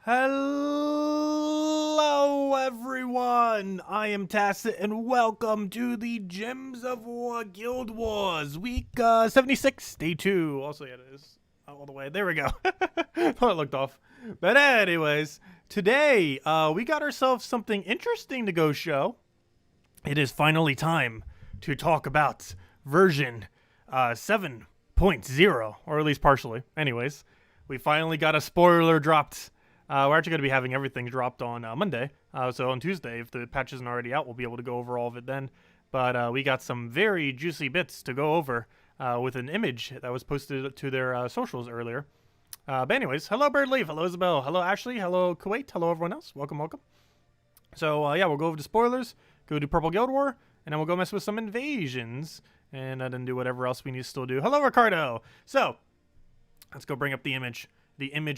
Hello everyone, I am Tacet and welcome to the Gems of War Guild Wars, week 76, day 2. Also, yeah, it is all the way. There we go. Thought it looked off. But anyways, today we got ourselves something interesting to go show. It is finally time to talk about version 7.0, or at least partially. Anyways, we finally got a spoiler dropped. We're actually going to be having everything dropped on Monday. So on Tuesday, if the patch isn't already out, we'll be able to go over all of it then. But we got some very juicy bits to go over with an image that was posted to their socials earlier. But anyways, hello Birdleaf, hello Isabel, hello Ashley, hello Kuwait, hello everyone else. Welcome, welcome. So yeah, we'll go over the spoilers, go do Purple Guild War, and then we'll go mess with some invasions, and then do whatever else we need to still do. Hello Ricardo! So, let's go bring up the image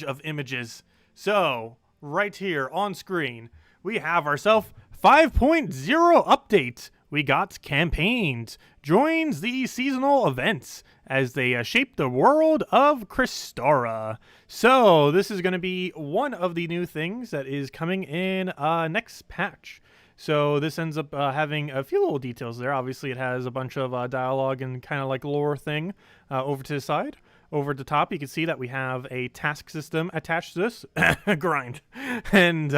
of images. So, right here on screen, we have ourselves 5.0 update. We got campaigns, joins the seasonal events as they shape the world of Crystara. So, this is going to be one of the new things that is coming in next patch. So, this ends up having a few little details there. Obviously, it has a bunch of dialogue and kind of like lore thing over to the side. Over at the top, you can see that we have a task system attached to this, grind, and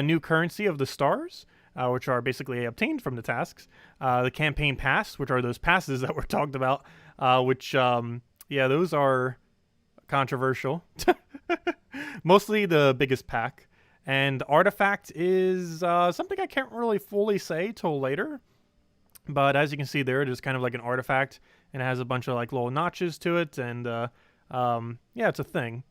new currency of the stars, which are basically obtained from the tasks. The campaign pass, which are those passes that were talked about, which, yeah, those are controversial. Mostly the biggest pack. And artifact is something I can't really fully say till later. But as you can see there, it is kind of like an artifact, and it has a bunch of like little notches to it, and yeah, it's a thing.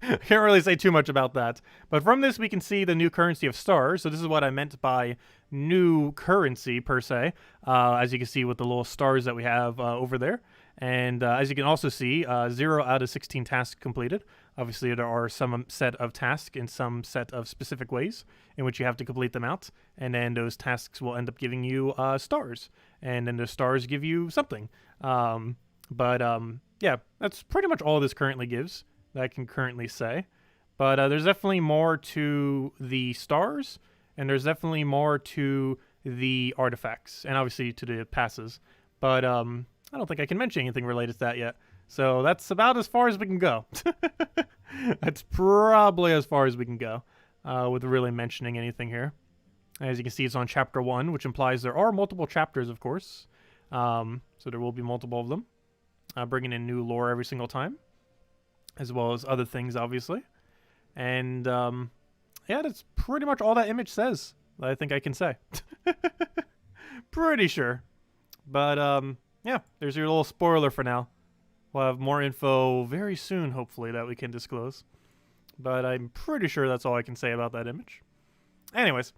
Can't really say too much about that. But from this, we can see the new currency of stars. So this is what I meant by new currency, per se, as you can see with the little stars that we have over there. And as you can also see, 0 out of 16 tasks completed. Obviously, there are some set of tasks in some set of specific ways in which you have to complete them out. And then those tasks will end up giving you stars. And then the stars give you something. Yeah, that's pretty much all this currently gives that I can currently say. But there's definitely more to the stars. And there's definitely more to the artifacts. And obviously to the passes. But I don't think I can mention anything related to that yet. So that's about as far as we can go. That's probably as far as we can go with really mentioning anything here. As you can see, it's on chapter 1, which implies there are multiple chapters, of course. So there will be multiple of them. Bringing in new lore every single time. As well as other things, obviously. And yeah, that's pretty much all that image says that I think I can say. Pretty sure. But yeah, there's your little spoiler for now. We'll have more info very soon, hopefully, that we can disclose. But I'm pretty sure that's all I can say about that image. Anyways,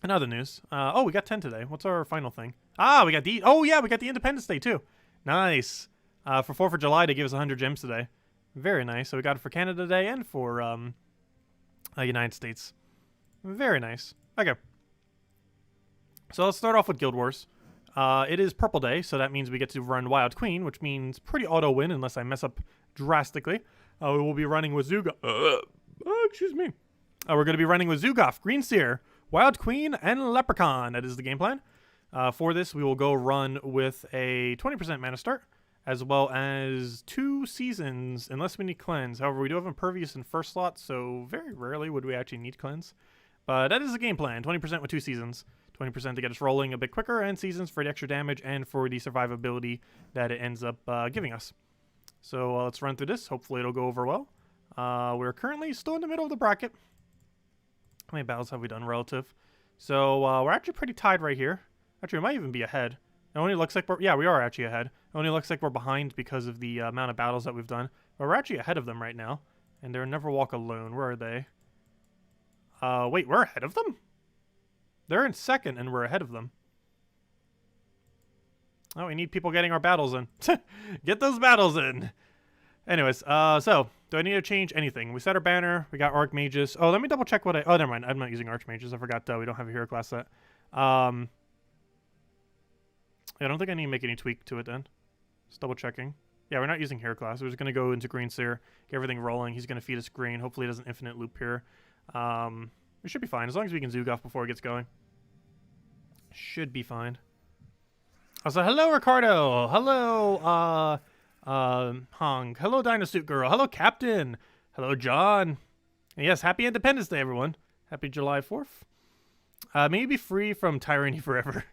in other news. Oh, we got 10 today. What's our final thing? Ah, we got the... Oh, yeah, we got the Independence Day, too. Nice. For 4th of July, they gave us 100 gems today. Very nice. So we got it for Canada Day and for United States. Very nice. Okay. So let's start off with Guild Wars. It is Purple Day, so that means we get to run Wild Queen, which means pretty auto-win unless I mess up drastically. We will be running with excuse me. We're going to be running with Zugoff, Green Seer, Wild Queen, and Leprechaun. That is the game plan. For this, we will go run with a 20% mana start, as well as 2 seasons, unless we need cleanse. However, we do have Impervious in first slot, so very rarely would we actually need cleanse. But that is the game plan, 20% with 2 seasons. 20% to get us rolling a bit quicker, and seasons for the extra damage and for the survivability that it ends up giving us. So let's run through this. Hopefully it'll go over well. We're currently still in the middle of the bracket. How many battles have we done relative? So we're actually pretty tied right here. Actually, we might even be ahead. It only looks like we are actually ahead. It only looks like we're behind because of the amount of battles that we've done. But we're actually ahead of them right now. And they're Never Walk Alone. Where are they? Wait, we're ahead of them? They're in second, and we're ahead of them. Oh, we need people getting our battles in. Get those battles in! Anyways, so, do I need to change anything? We set our banner, we got Archmages. Oh, let me double check what oh, never mind, I'm not using Archmages. I forgot, we don't have a hero class set. Yeah, I don't think I need to make any tweak to it then. Just double checking. Yeah, we're not using Hair Class. We're just going to go into Green Seer, get everything rolling. He's going to feed us green. Hopefully he doesn't infinite loop here. We should be fine, as long as we can Zoog off before it gets going. Should be fine. Also, hello, Ricardo. Hello, Hong. Hello, Dinosuit Girl. Hello, Captain. Hello, John. And yes, happy Independence Day, everyone. Happy July 4th. May you be free from tyranny forever.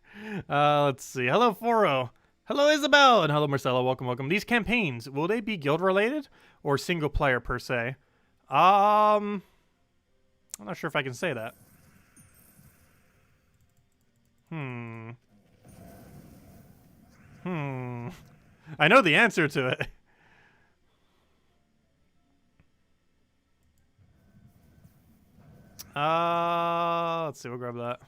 Let's see. Hello, Foro. Hello, Isabel. And hello, Marcella. Welcome, welcome. These campaigns, will they be guild-related or single-player per se? I'm not sure if I can say that. I know the answer to it. Let's see. We'll grab that.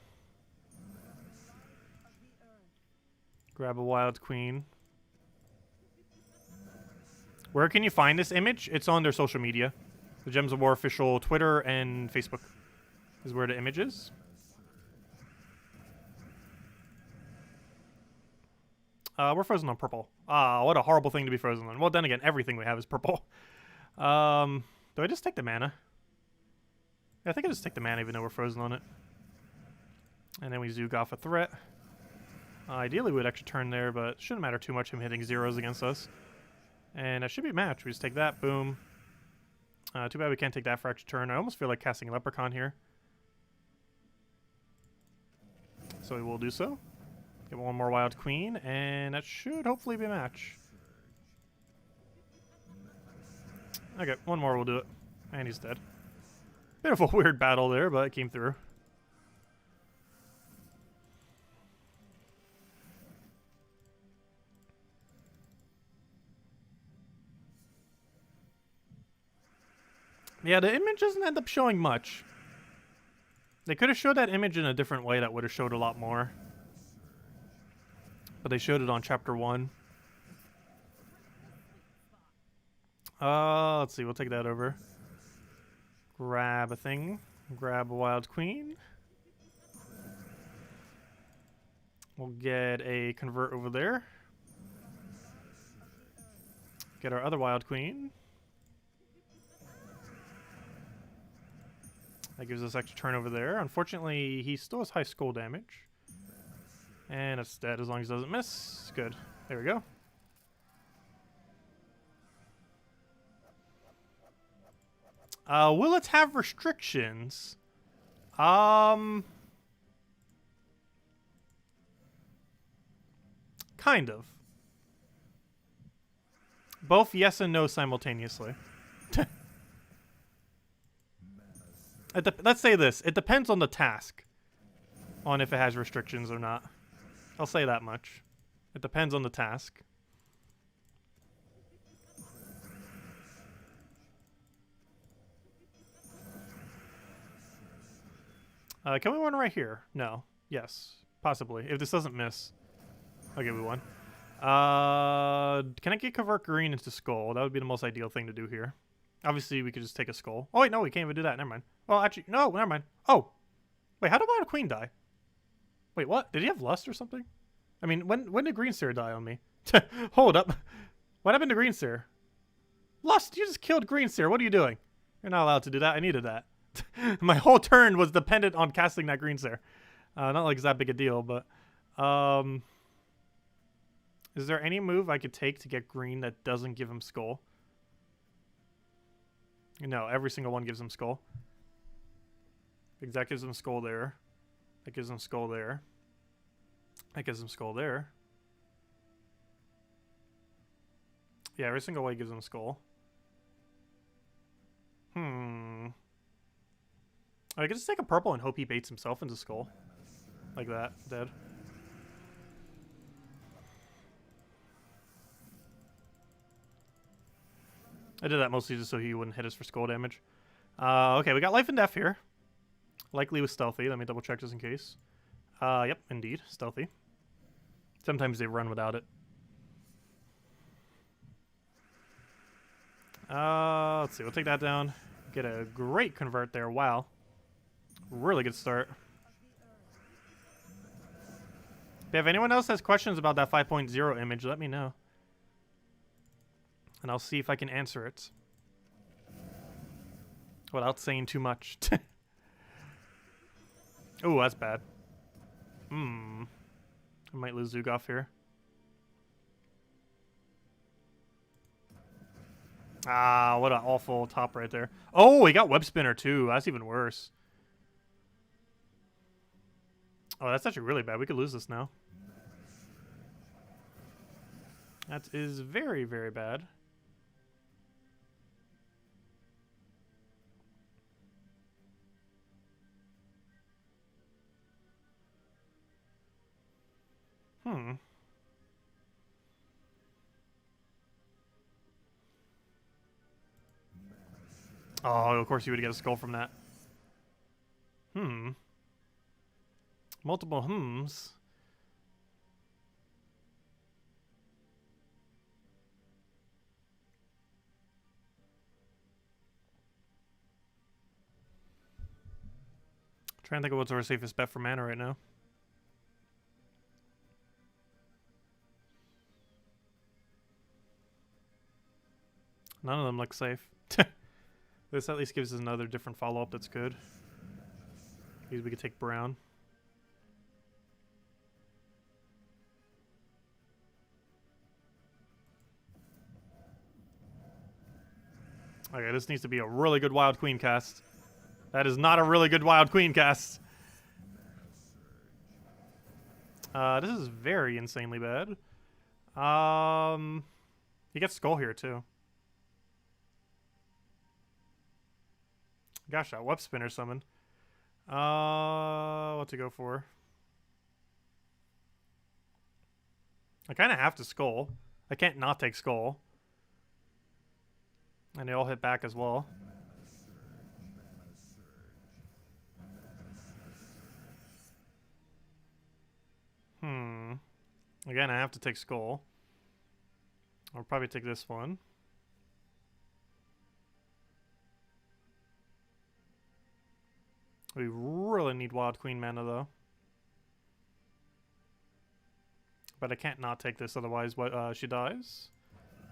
Grab a Wild Queen. Where can you find this image? It's on their social media. The Gems of War official Twitter and Facebook is where the image is. We're frozen on purple. Ah, what a horrible thing to be frozen on. Well, then again, everything we have is purple. Do I just take the mana? Yeah, I think I just take the mana even though we're frozen on it. And then we Zoog off a threat. Ideally, we would actually turn there, but it shouldn't matter too much him hitting zeros against us. And that should be a match. We just take that, boom. Too bad we can't take that for extra turn. I almost feel like casting Leprechaun here. So we will do so. Get one more Wild Queen, and that should hopefully be a match. Okay, one more will do it. And he's dead. Bit of a weird battle there, but it came through. Yeah, the image doesn't end up showing much. They could have showed that image in a different way that would have showed a lot more. But they showed it on Chapter 1. Let's see, we'll take that over. Grab a thing. Grab a Wild Queen. We'll get a Convert over there. Get our other Wild Queen. That gives us extra turn over there. Unfortunately, he still has high skull damage. And it's dead as long as it doesn't miss. Good. There we go. Will it have restrictions? Kind of. Both yes and no simultaneously. Let's say this. It depends on the task. On if it has restrictions or not. I'll say that much. It depends on the task. Can we win right here? No. Yes. Possibly. If this doesn't miss. Okay, we won. Can I get Convert Green into Skull? That would be the most ideal thing to do here. Obviously, we could just take a Skull. Oh, wait, no, we can't even do that. Never mind. Well, actually, no, never mind. Oh. Wait, how did Wild Queen die? Wait, what? Did he have Lust or something? I mean, when did Green Seer die on me? Hold up. What happened to Green Seer? Lust, you just killed Green Seer. What are you doing? You're not allowed to do that. I needed that. My whole turn was dependent on casting that Green Seer. Not like it's that big a deal, but... is there any move I could take to get green that doesn't give him Skull? No, every single one gives him Skull. That gives him Skull there. That gives him Skull there. That gives him Skull there. Yeah, every single way gives him Skull. I could just take a purple and hope he baits himself into Skull. Like that. Dead. I did that mostly just so he wouldn't hit us for Skull damage. Okay, we got Life and Death here. Likely with Stealthy. Let me double check just in case. Yep, indeed. Stealthy. Sometimes they run without it. Let's see. We'll take that down. Get a great Convert there. Wow. Really good start. If anyone else has questions about that 5.0 image, let me know. And I'll see if I can answer it without saying too much. Oh, that's bad. I might lose Zugoff here. Ah, what an awful top right there. Oh, he got Web Spinner too. That's even worse. Oh, that's actually really bad. We could lose this now. That is very, very bad. Oh, of course you would get a skull from that. Multiple hmms. Trying to think of what's our safest bet for mana right now. None of them look safe. This at least gives us another different follow-up that's good. Maybe we could take Brown. Okay, this needs to be a really good Wild Queen cast. That is not a really good Wild Queen cast. This is very insanely bad. He gets Skull here too. Gosh, that Web Spinner summon. What to go for? I kind of have to Skull. I can't not take Skull. And they all hit back as well. Again, I have to take Skull. I'll probably take this one. We really need Wild Queen mana, though. But I can't not take this, otherwise she dies.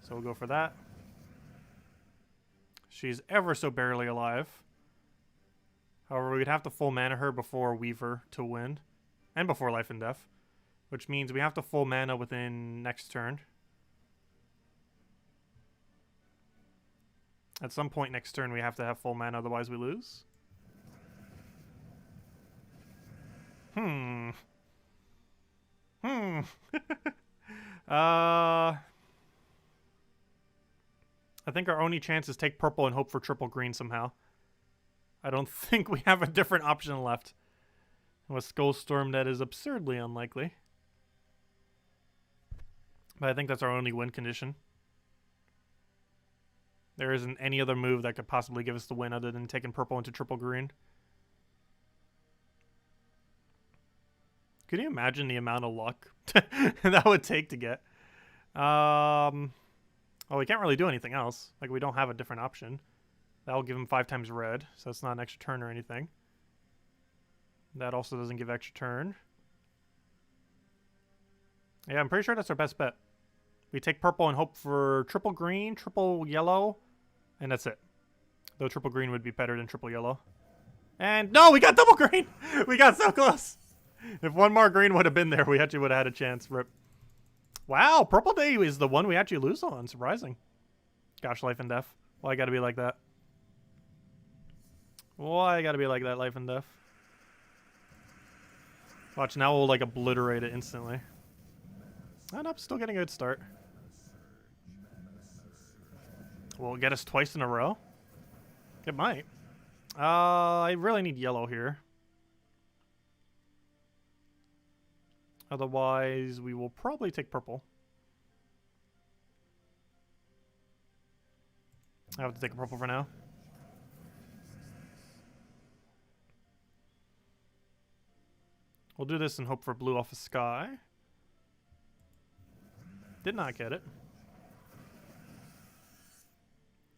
So we'll go for that. She's ever so barely alive. However, we'd have to full mana her before Weaver to win. And before Life and Death. Which means we have to full mana within next turn. At some point next turn, we have to have full mana, otherwise we lose. I think our only chance is take purple and hope for triple green somehow. I don't think we have a different option left. With Skullstorm, that is absurdly unlikely. But I think that's our only win condition. There isn't any other move that could possibly give us the win other than taking purple into triple green. Could you imagine the amount of luck that would take to get? Oh, we can't really do anything else. Like, we don't have a different option. That'll give him 5 times red, so it's not an extra turn or anything. That also doesn't give extra turn. Yeah, I'm pretty sure that's our best bet. We take purple and hope for triple green, triple yellow, and that's it. Though triple green would be better than triple yellow. And no, we got double green! We got so close! If one more green would have been there, we actually would have had a chance. Rip. Wow, Purple Day is the one we actually lose on. Surprising. Gosh, Life and Death. Why I gotta be like that? Why I gotta be like that, Life and Death? Watch, now we'll like obliterate it instantly. Oh, no, still getting a good start. Will it get us twice in a row? It might. I really need yellow here. Otherwise, we will probably take purple. I have to take a purple for now. We'll do this and hope for blue off the sky. Did not get it.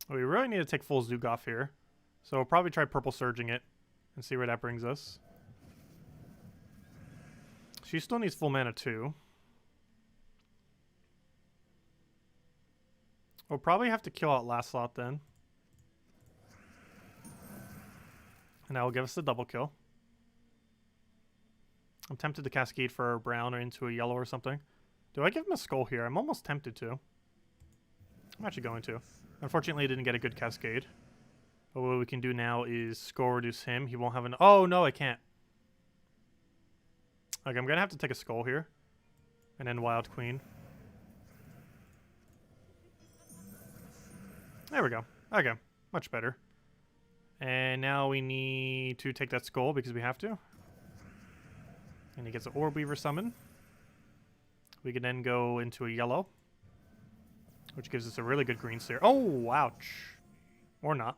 We really need to take full Zugoff here. So we'll probably try purple surging it and see where that brings us. She still needs full mana too. We'll probably have to kill out last slot then. And that will give us the double kill. I'm tempted to cascade for a brown or into a yellow or something. Do I give him a skull here? I'm almost tempted to. I'm actually going to. Unfortunately, I didn't get a good cascade. But what we can do now is skull reduce him. He won't have an... Oh, no, I can't. Okay, I'm going to have to take a skull here. And then wild queen. There we go. Okay, much better. And now we need to take that skull because we have to. And he gets an Orb Weaver summon. We can then go into a yellow, which gives us a really good green seer. Oh, ouch. Or not.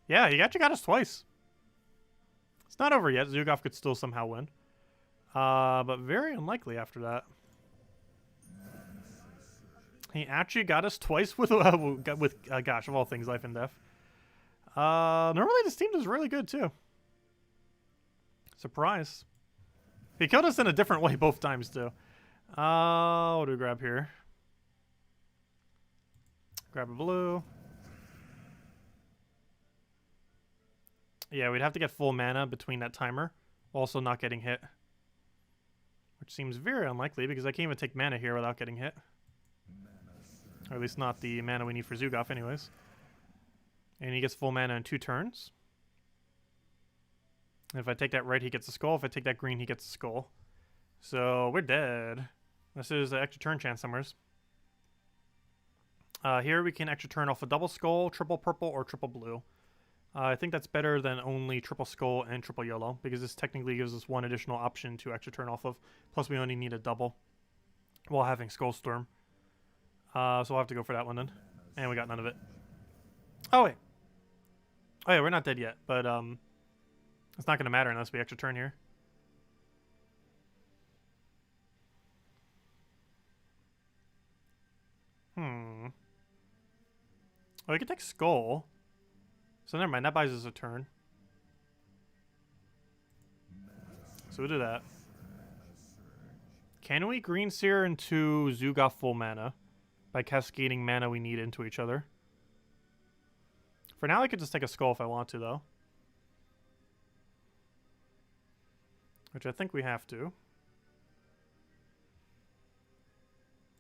Yeah, he actually got us twice. It's not over yet. Zugaf could still somehow win. But very unlikely after that. He actually got us twice with gosh, of all things, life and death. Normally this team does really good too. Surprise. He killed us in a different way both times too. What do we grab here? Grab a blue. Yeah, we'd have to get full mana between that timer. Also not getting hit. Which seems very unlikely because I can't even take mana here without getting hit. Or at least not the mana we need for Zugaf anyways. And he gets full mana in 2 turns. And if I take that red, he gets a skull. If I take that green, he gets a skull. So we're dead. This is an extra turn chance summers. Here we can extra turn off a double skull, triple purple, or triple blue. I think that's better than only triple skull and triple yellow, because this technically gives us 1 additional option to extra turn off of. Plus we only need a double while having Skull Storm. So we'll have to go for that one then. And we got none of it. Oh, wait. Oh, yeah, we're not dead yet, but it's not going to matter unless we extra turn here. Oh, we can take Skull. So never mind, that buys us a turn. So we'll do that. Can we green seer into Zugaf full mana by cascading mana we need into each other? For now, I could just take a skull if I want to, though. Which I think we have to.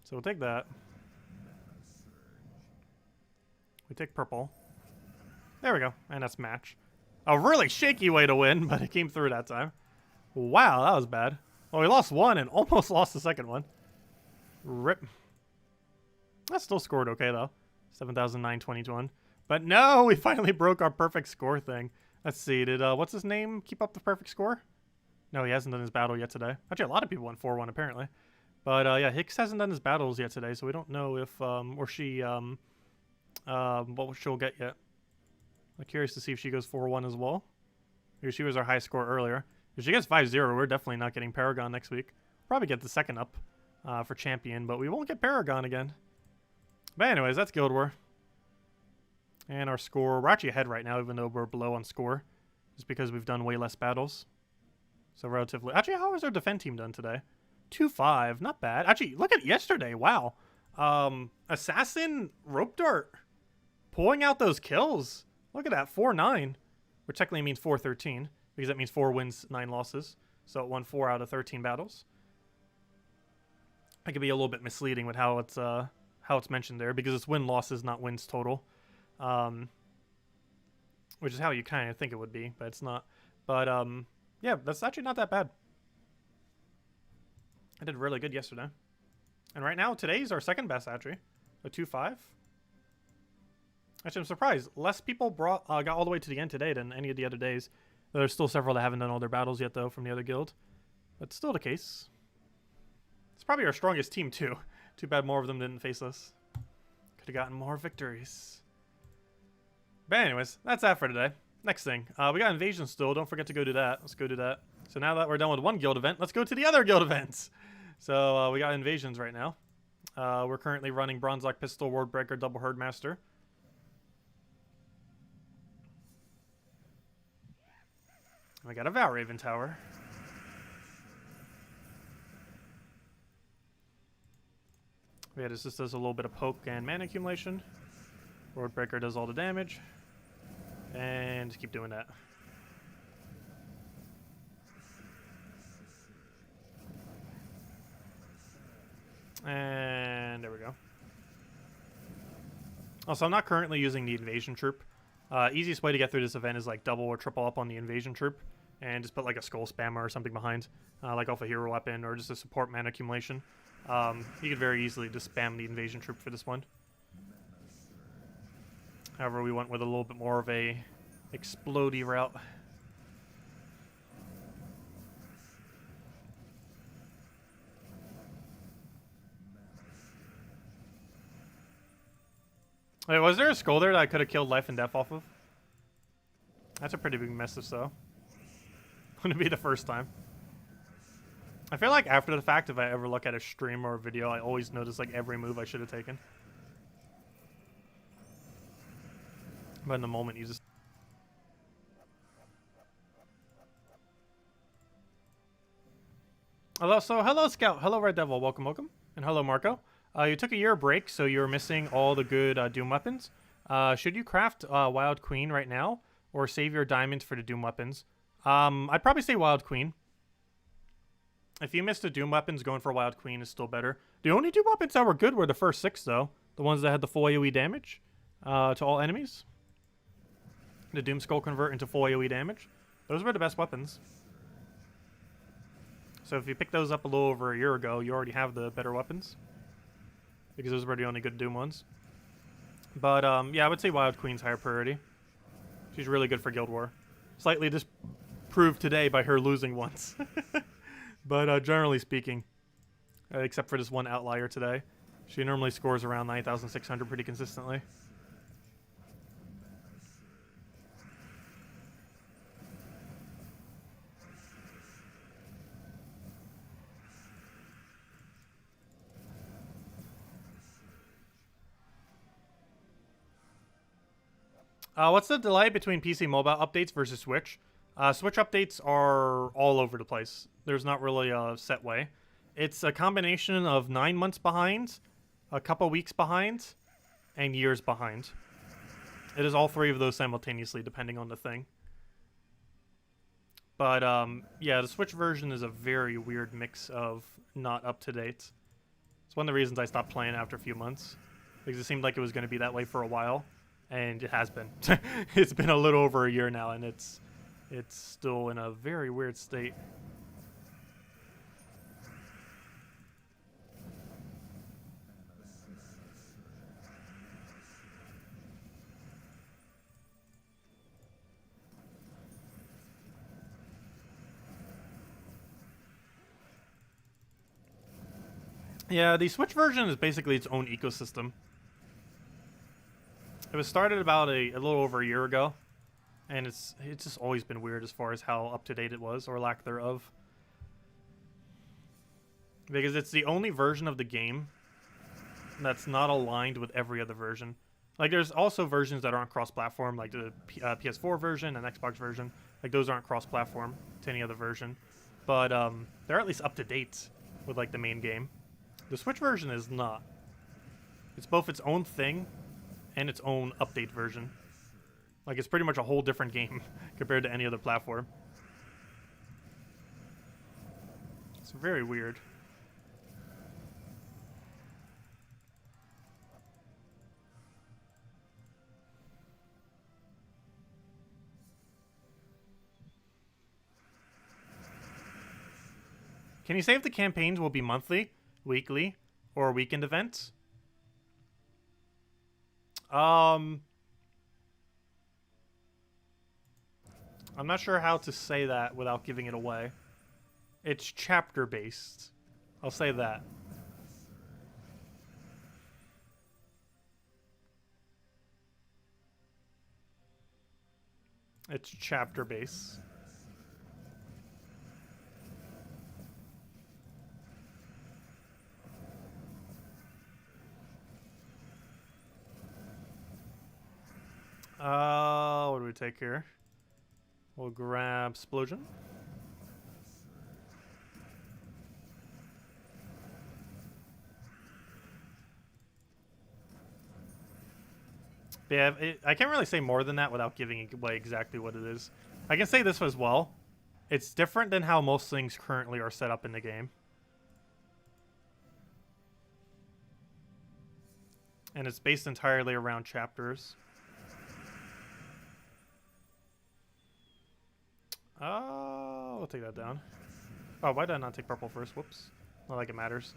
So we'll take that. We take purple. There we go. And that's match. A really shaky way to win, but it came through that time. Wow, that was bad. Well, we lost one and almost lost the second one. Rip. That still scored okay, though. 7,921. But no, we finally broke our perfect score thing. Let's see. Did, what's his name keep up the perfect score? No, he hasn't done his battle yet today. Actually, a lot of people went 4-1, apparently. But, yeah, Hicks hasn't done his battles yet today, so we don't know if, or she, what she'll get yet. I'm curious to see if she goes 4-1 as well. Because she was our high score earlier. If she gets 5-0, we're definitely not getting Paragon next week. Probably get the second up for Champion, but we won't get Paragon again. But anyways, that's Guild War. And our score, we're actually ahead right now, even though we're below on score. Just because we've done way less battles. So relatively... Actually, how was our defend team done today? 2-5, not bad. Actually, look at yesterday, wow. Assassin, Rope Dart, pulling out those kills. Look at that, 4-9. Which technically means 4-13. Because that means 4 wins, 9 losses. So it won 4 out of 13 battles. It could be a little bit misleading with how it's mentioned there, because it's win losses, not wins total. Which is how you kind of think it would be, but it's not. But yeah, that's actually not that bad. I did really good yesterday. And right now, today's our second best actually. A 2-5. Actually, I'm surprised. Less people got all the way to the end today than any of the other days. There's still several that haven't done all their battles yet, though, from the other guild. But still the case. It's probably our strongest team, too. Too bad more of them didn't face us. Could have gotten more victories. But anyways, that's that for today. Next thing. We got Invasion still. Don't forget to go do that. Let's go do that. So now that we're done with one guild event, let's go to the other guild events. So we got Invasions right now. We're currently running Bronze Lock Pistol, Ward Breaker, Double Herd Master. We got a Valraven Tower. Yeah, this just does a little bit of poke and mana accumulation. World Breaker does all the damage. And just keep doing that. And there we go. Also, I'm not currently using the invasion troop. Easiest way to get through this event is like double or triple up on the invasion troop and just put like a skull spammer or something behind, like off a hero weapon or just a support mana accumulation. You could very easily just spam the invasion troop for this one. However, we went with a little bit more of a explodey route. Wait, was there a skull there that I could have killed life and death off of? That's a pretty big mess if so. Wouldn't be the first time. I feel like after the fact, if I ever look at a stream or a video, I always notice like every move I should have taken. But in the moment, you just... Hello, hello Scout, hello Red Devil, welcome, welcome. And hello Marco. You took a year break, so you're missing all the good Doom weapons. Should you craft Wild Queen right now, or save your diamonds for the Doom weapons? I'd probably say Wild Queen. If you missed the Doom weapons, going for Wild Queen is still better. The only Doom weapons that were good were the first 6, though. The ones that had the full AoE damage to all enemies. The Doom Skull convert into full AoE damage. Those were the best weapons. So if you picked those up a little over a year ago, you already have the better weapons. Because those were the only good Doom ones. But, yeah, I would say Wild Queen's higher priority. She's really good for Guild War. Slightly disproved today by her losing once. But, generally speaking, except for this one outlier today, she normally scores around 9,600 pretty consistently. What's the delay between PC mobile updates versus Switch? Switch updates are all over the place. There's not really a set way. It's a combination of 9 months behind, a couple weeks behind, and years behind. It is all 3 of those simultaneously, depending on the thing. But, yeah, the Switch version is a very weird mix of not up-to-date. It's one of the reasons I stopped playing after a few months. Because it seemed like it was going to be that way for a while. And it has been. It's been a little over a year now, and it's still in a very weird state. Yeah, the Switch version is basically its own ecosystem. It was started about a little over a year ago, and it's just always been weird as far as how up-to-date it was, or lack thereof. Because it's the only version of the game that's not aligned with every other version. Like, there's also versions that aren't cross-platform, like the PS4 version and Xbox version. Like, those aren't cross-platform to any other version. But they're at least up-to-date with, like, the main game. The Switch version is not. It's both its own thing and its own update version. Like, it's pretty much a whole different game compared to any other platform. It's very weird. Can you say if the campaigns will be monthly, weekly, or weekend events? I'm not sure how to say that without giving it away. It's chapter-based. I'll say that. It's chapter-based. What do we take here? We'll grab Explosion. But yeah, I can't really say more than that without giving away exactly what it is. I can say this as well. It's different than how most things currently are set up in the game. And it's based entirely around chapters. I'll take that down. Oh, why did I not take purple first? Whoops. Not like it matters.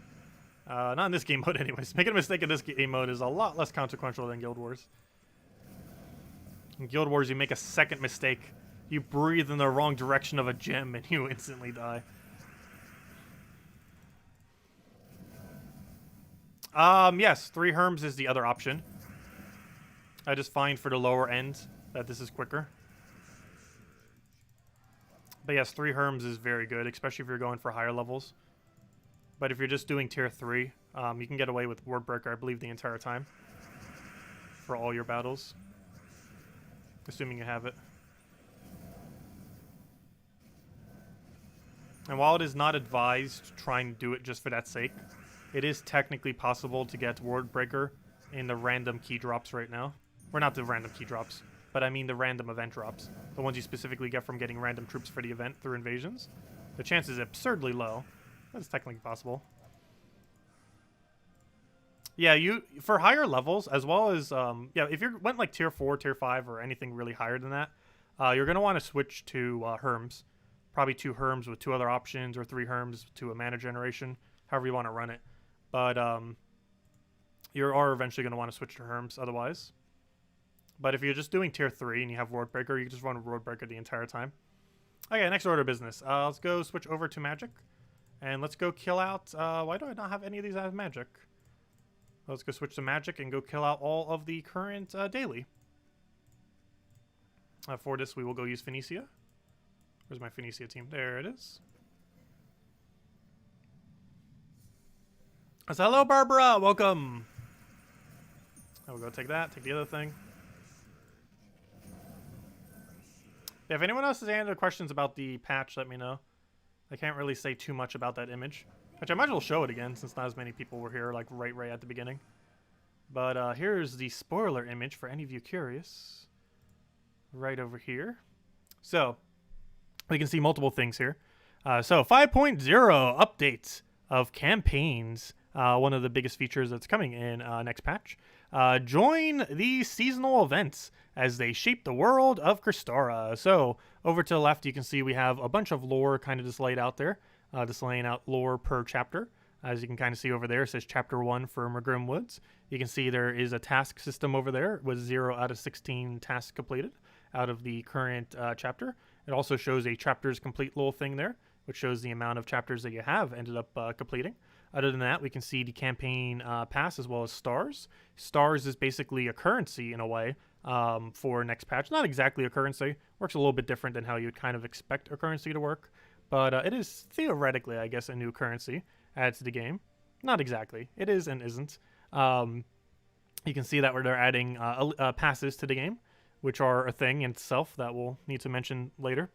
Not in this game mode anyways. Making a mistake in this game mode is a lot less consequential than Guild Wars. In Guild Wars, you make a second mistake. You breathe in the wrong direction of a gem and you instantly die. Yes, 3 Herms is the other option. I just find for the lower end that this is quicker. But yes, 3 Herms is very good, especially if you're going for higher levels. But if you're just doing tier 3, you can get away with Wordbreaker, I believe, the entire time. For all your battles. Assuming you have it. And while it is not advised to try and do it just for that sake, it is technically possible to get Wordbreaker in the random key drops right now. Or not the random key drops, but I mean the random event drops. The ones you specifically get from getting random troops for the event through invasions. The chance is absurdly low. That's technically possible. Yeah, for higher levels, as well as, yeah, if you went like tier 4, tier 5, or anything really higher than that, you're going to want to switch to Herms. Probably 2 Herms with 2 other options, or 3 Herms to a mana generation, however you want to run it. But you are eventually going to want to switch to Herms otherwise. But if you're just doing tier 3 and you have Wordbreaker, you can just run Wordbreaker the entire time. Okay, next order of business. Let's go switch over to magic. And let's go kill out... why do I not have any of these as magic? Let's go switch to magic and go kill out all of the current daily. For this, we will go use Phoenicia. Where's my Phoenicia team? There it is. So, hello, Barbara! Welcome! I will go take that, take the other thing. Yeah, if anyone else has any other questions about the patch, let me know. I can't really say too much about that image. Which I might as well show it again, since not as many people were here, like, right at the beginning. But here's the spoiler image for any of you curious. Right over here. So, we can see multiple things here. So, 5.0 updates of campaigns. One of the biggest features that's coming in next patch. Join the seasonal events as they shape the world of Crystara. So, over to the left, you can see we have a bunch of lore kind of just laid out there. Just laying out lore per chapter. As you can kind of see over there, it says Chapter 1 for Magrim Woods. You can see there is a task system over there with 0 out of 16 tasks completed out of the current chapter. It also shows a chapters complete little thing there, which shows the amount of chapters that you have ended up completing. Other than that, we can see the campaign pass as well as stars. Stars is basically a currency in a way for next patch. Not exactly a currency. Works a little bit different than how you'd kind of expect a currency to work. But it is theoretically, I guess, a new currency added to the game. Not exactly. It is and isn't. You can see that where they're adding passes to the game, which are a thing in itself that we'll need to mention later.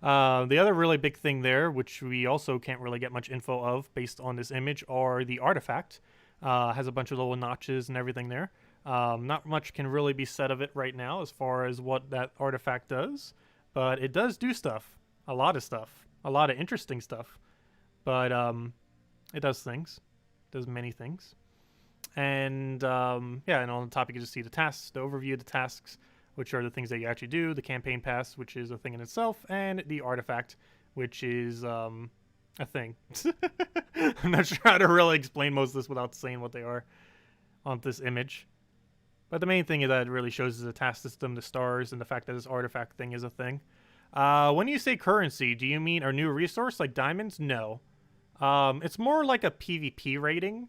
The other really big thing there, which we also can't really get much info of based on this image, are the artifact. Has a bunch of little notches and everything there. Not much can really be said of it right now as far as what that artifact does, but it does do stuff. A lot of stuff. A lot of interesting stuff. But it does things. It does many things. And yeah, and on the top you can just see the tasks, the overview of the tasks, which are the things that you actually do, the campaign pass, which is a thing in itself, and the artifact, which is a thing. I'm not sure how to really explain most of this without saying what they are on this image. But the main thing that it really shows is the task system, the stars, and the fact that this artifact thing is a thing. When you say currency, do you mean a new resource like diamonds? No. It's more like a PvP rating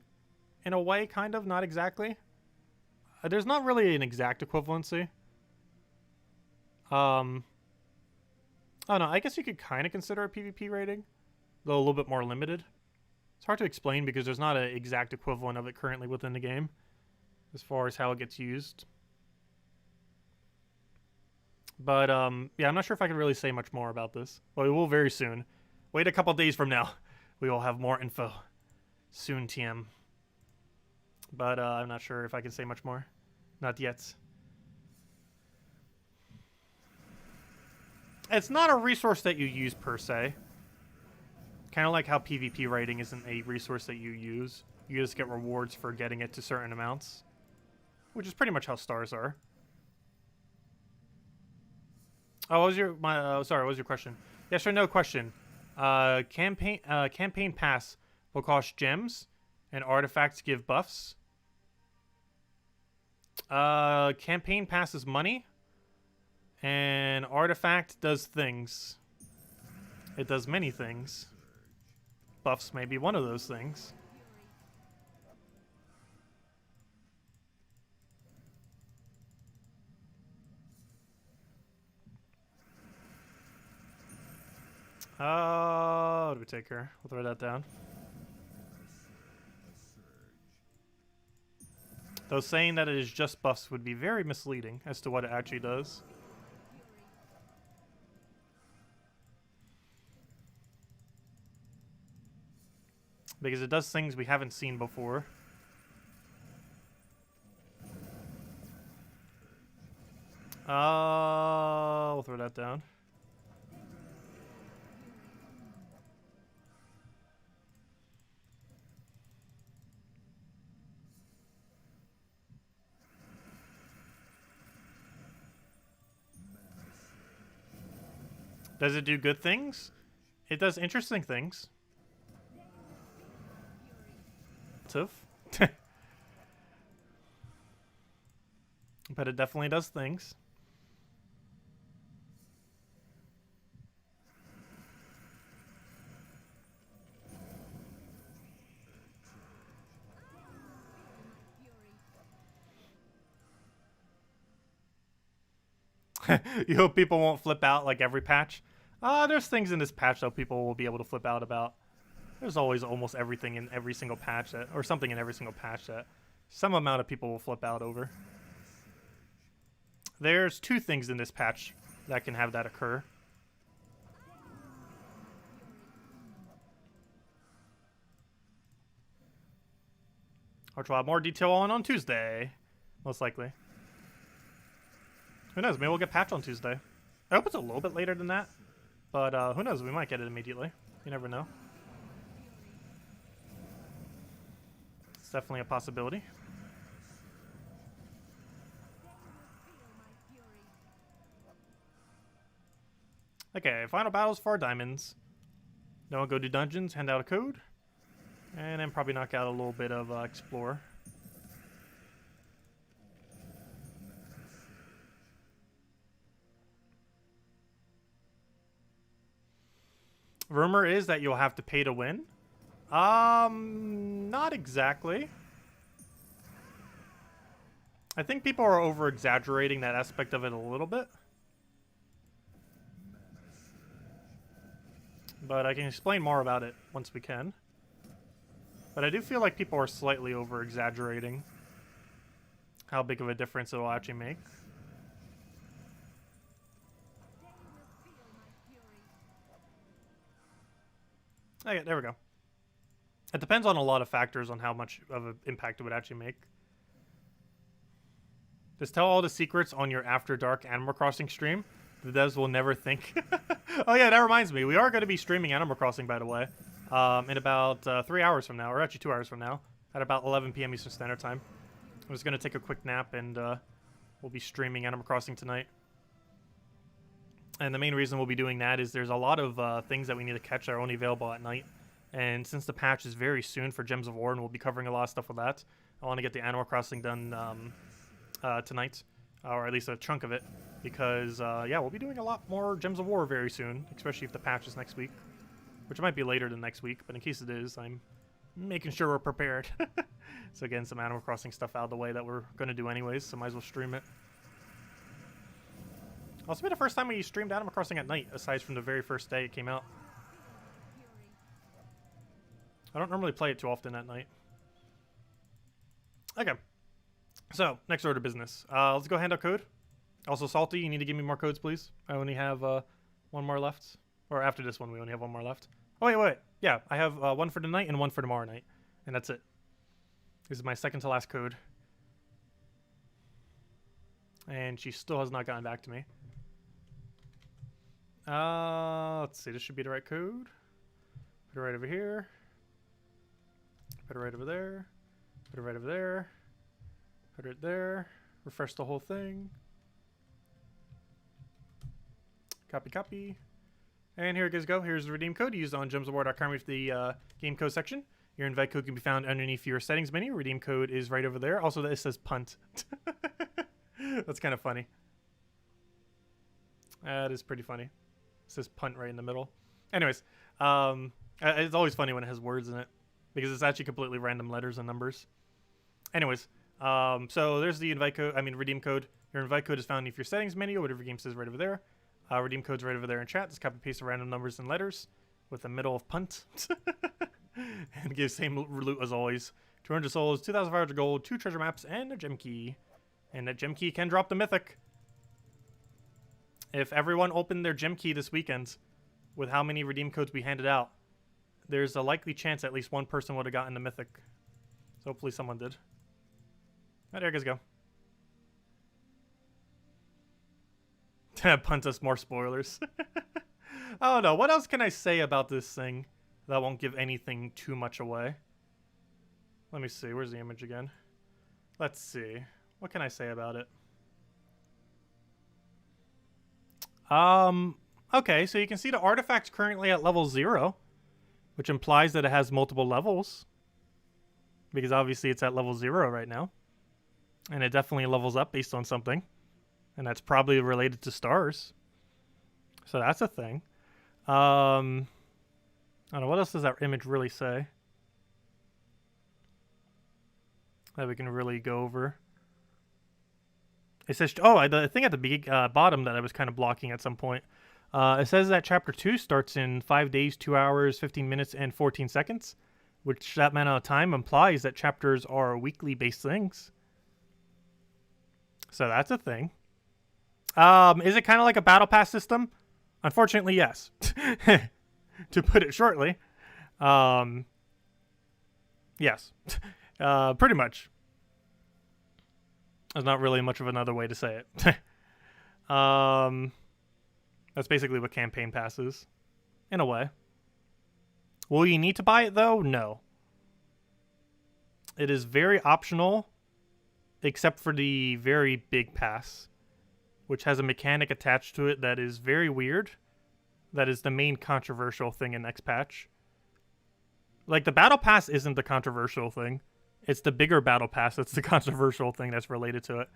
in a way, kind of, not exactly. There's not really an exact equivalency. I don't know, I guess you could kind of consider a PvP rating, though a little bit more limited. It's hard to explain because there's not an exact equivalent of it currently within the game as far as how it gets used. But, yeah, I'm not sure if I can really say much more about this. But we will very soon. Wait a couple days from now. We will have more info. Soon, TM. But, I'm not sure if I can say much more. Not yet. It's not a resource that you use per se. Kind of like how PvP writing isn't a resource that you use. You just get rewards for getting it to certain amounts. Which is pretty much how stars are. Oh, what was your sorry, what was your question? Yes or no question. Campaign pass will cost gems, and artifacts give buffs. Campaign pass is money, and artifact does things. It does many things. Buffs may be one of those things. What do we take here? We'll throw that down. Though saying that it is just buffs would be very misleading as to what it actually does. Because it does things we haven't seen before. We'll throw that down. Does it do good things? It does interesting things. Tough. But it definitely does things. You hope people won't flip out like every patch? There's things in this patch that people will be able to flip out about. There's always almost everything in every single patch that, or something in every single patch that some amount of people will flip out over. There's 2 things in this patch that can have that occur. Which we'll have more detail on Tuesday, most likely. Who knows? Maybe we'll get patch on Tuesday. I hope it's a little bit later than that. But who knows? We might get it immediately. You never know. It's definitely a possibility. Okay, final battles for our diamonds. Then we'll go do dungeons, hand out a code. And then probably knock out a little bit of explore. Rumor is that you'll have to pay to win. Not exactly. I think people are over-exaggerating that aspect of it a little bit. But I can explain more about it once we can. But I do feel like people are slightly over-exaggerating how big of a difference it will actually make. Okay, there we go. It depends on a lot of factors on how much of an impact it would actually make. Just tell all the secrets on your After Dark Animal Crossing stream. The devs will never think. Oh yeah, that reminds me. We are going to be streaming Animal Crossing, by the way. In about 3 hours from now, or actually 2 hours from now. At about 11 p.m. Eastern Standard Time. I'm just going to take a quick nap and we'll be streaming Animal Crossing tonight. And the main reason we'll be doing that is there's a lot of things that we need to catch that are only available at night. And since the patch is very soon for Gems of War, and we'll be covering a lot of stuff with that, I want to get the Animal Crossing done tonight. Or at least a chunk of it. Because, yeah, we'll be doing a lot more Gems of War very soon. Especially if the patch is next week. Which might be later than next week. But in case it is, I'm making sure we're prepared. So getting some Animal Crossing stuff out of the way that we're going to do anyways. So might as well stream it. Also be the first time we streamed Animal Crossing at night, aside from the very first day it came out. I don't normally play it too often at night. Okay. So, next order of business. Let's go hand out code. Also, Salty, you need to give me more codes, please. I only have 1 more left. Or after this one, we only have 1 more left. Oh, wait. Yeah, I have 1 for tonight and 1 for tomorrow night. And that's it. This is my second to last code. And she still has not gotten back to me. Let's see. This should be the right code. Put it right over here. Put it right over there. Put it right over there. Put it there. Refresh the whole thing. Copy, copy. And here it go. Here's the redeem code used on gemsaward.com with the game code section. Your invite code can be found underneath your settings menu. Redeem code is right over there. Also, it says punt. That's kind of funny. That is pretty funny. It says punt right in the middle. Anyways, it's always funny when it has words in it because it's actually completely random letters and numbers. Anyways, so there's the redeem code. Your invite code is found in your settings menu. Whatever game says right over there. Redeem code's right over there in chat. Just copy paste the random numbers and letters with the middle of punt. And give same loot as always. 200 souls, 2,500 gold, 2 treasure maps, and a gem key. And that gem key can drop the mythic. If everyone opened their gem key this weekend with how many redeem codes we handed out, there's a likely chance at least one person would have gotten the mythic. So hopefully someone did. Oh, there you guys go. Punt us more spoilers. I don't know. What else can I say about this thing that won't give anything too much away? Let me see. Where's the image again? Let's see. What can I say about it? Okay, so you can see the artifact's currently at level 0, which implies that it has multiple levels. Because obviously it's at level 0 right now. And it definitely levels up based on something. And that's probably related to stars. So that's a thing. I don't know, what else does that image really say that we can really go over? It says, the thing at the bottom that I was kind of blocking at some point. It says that Chapter 2 starts in 5 days, 2 hours, 15 minutes, and 14 seconds. Which that amount of time implies that chapters are weekly based things. So that's a thing. Is it kind of like a battle pass system? Unfortunately, yes. To put it shortly. Yes. Pretty much. There's not really much of another way to say it. That's basically what campaign pass is. In a way. Will you need to buy it, though? No. It is very optional, except for the very big pass, which has a mechanic attached to it that is very weird. That is the main controversial thing in next patch. Like, the battle pass isn't the controversial thing. It's the bigger battle pass that's the controversial thing that's related to it.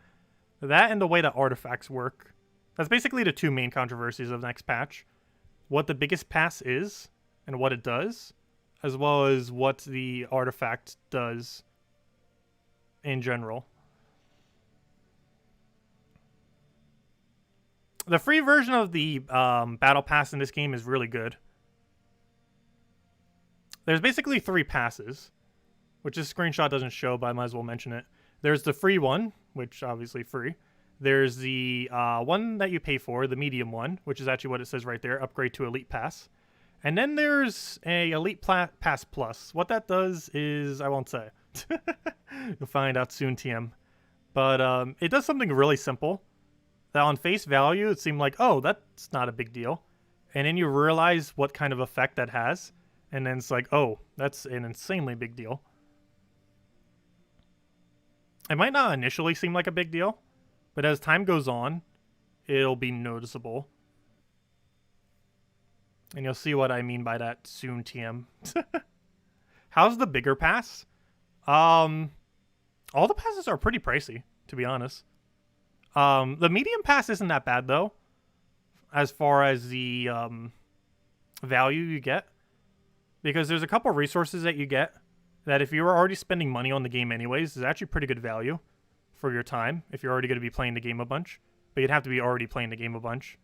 That and the way that artifacts work. That's basically the two main controversies of next patch. What the biggest pass is, and what it does, as well as what the artifact does in general. The free version of the battle pass in this game is really good. There's basically 3 passes, which this screenshot doesn't show, but I might as well mention it. There's the free one, which obviously free. There's the one that you pay for, the medium one, which is actually what it says right there, upgrade to Elite Pass. And then there's a Elite Pass Plus. What that does is, I won't say. You'll find out soon, TM. But it does something really simple. That on face value, it seemed like, oh, that's not a big deal. And then you realize what kind of effect that has. And then it's like, oh, that's an insanely big deal. It might not initially seem like a big deal, but as time goes on, it'll be noticeable. And you'll see what I mean by that soon, TM. How's the bigger pass? All the passes are pretty pricey, to be honest. The medium pass isn't that bad, though, as far as the value you get. Because there's a couple resources that you get that if you were already spending money on the game anyways, is actually pretty good value for your time if you're already going to be playing the game a bunch. But you'd have to be already playing the game a bunch.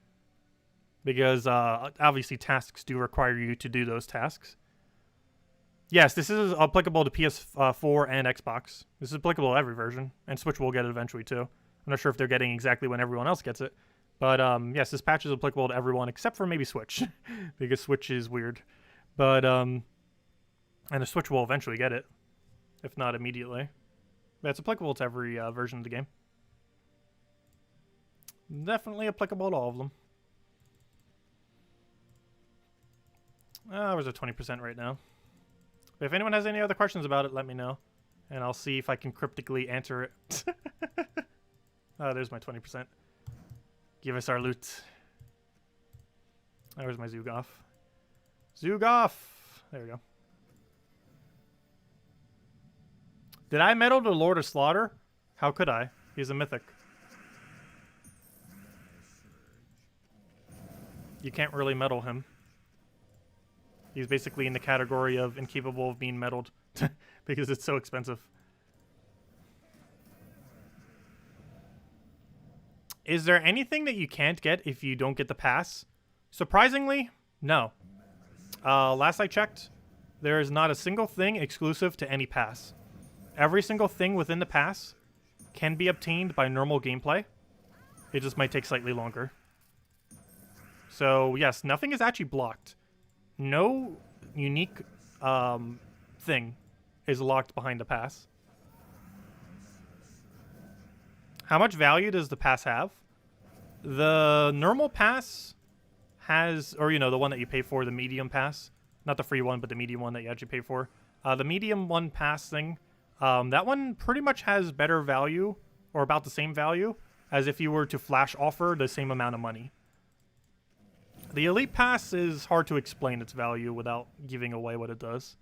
Because obviously tasks do require you to do those tasks. Yes, this is applicable to PS4 and Xbox. This is applicable to every version. And Switch will get it eventually too. I'm not sure if they're getting exactly when everyone else gets it. But yes, this patch is applicable to everyone except for maybe Switch. Because Switch is weird. But, and the Switch will eventually get it. If not immediately. But it's applicable to every version of the game. Definitely applicable to all of them. We're at 20% right now. But if anyone has any other questions about it, let me know. And I'll see if I can cryptically answer it. Oh, there's my 20%. Give us our loot. There's my Zugoff. Zugoff! There we go. Did I meddle to Lord of Slaughter? How could I? He's a mythic. You can't really meddle him. He's basically in the category of incapable of being meddled because it's so expensive. Is there anything that you can't get if you don't get the pass? Surprisingly, no. Last I checked, there is not a single thing exclusive to any pass. Every single thing within the pass can be obtained by normal gameplay. It just might take slightly longer. So, yes, nothing is actually blocked. No unique thing is locked behind the pass. How much value does the pass have? The normal pass has, or you know, the one that you pay for, the medium pass. Not the free one, but the medium one that you actually pay for. The medium one pass thing, that one pretty much has better value, or about the same value, as if you were to flash offer the same amount of money. The Elite Pass is hard to explain its value without giving away what it does.